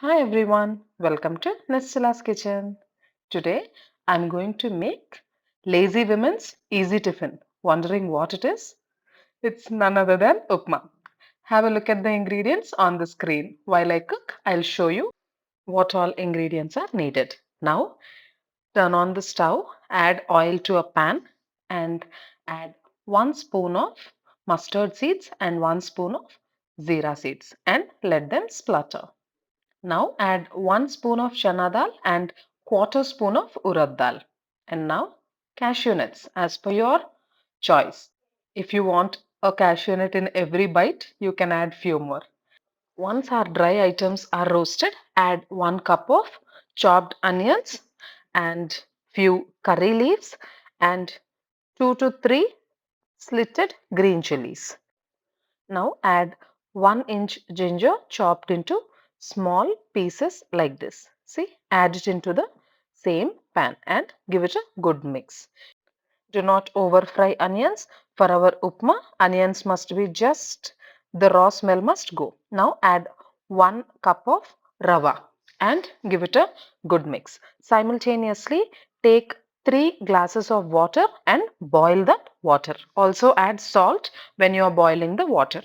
Hi everyone, welcome to Nestila's Kitchen. Today I'm going to make Lazy Women's Easy Tiffin. Wondering what it is? It's none other than Upma. Have a look at the ingredients on the screen. While I cook, I'll show you what all ingredients are needed. Now, turn on the stove, add oil to a pan, and add 1 spoon of mustard seeds and 1 spoon of zira seeds and let them splutter. Now add 1 spoon of chana dal and quarter spoon of urad dal. And now cashew nuts as per your choice. If you want a cashew nut in every bite, you can add few more. Once our dry items are roasted, add 1 cup of chopped onions and few curry leaves and 2 to 3 slitted green chilies. Now add 1 inch ginger chopped into small pieces like this. See, add it into the same pan and give it a good mix. Do not over fry onions. For our upma, onions must be just the raw smell must go. Now add 1 cup of rava and give it a good mix. Simultaneously take 3 glasses of water and boil that water. Also add salt when you are boiling the water.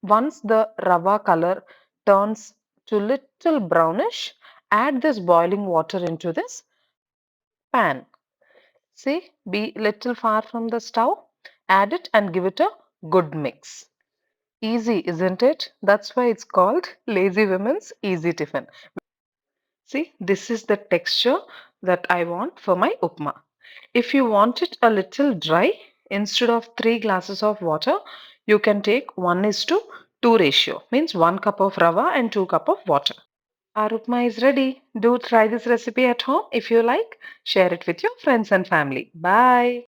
Once the rava color turns to little brownish, add this boiling water into this pan. See, be little far from the stove, add it and give it a good mix. Easy, isn't it? That's why it's called Lazy Women's Easy Tiffin. See, this is the texture that I want for my upma. If you want it a little dry, instead of 3 glasses of water, you can take 1 is to 2 ratio, means 1 cup of rava and 2 cup of water. Our upma is ready. Do try this recipe at home. If you like, share it with your friends and family. Bye.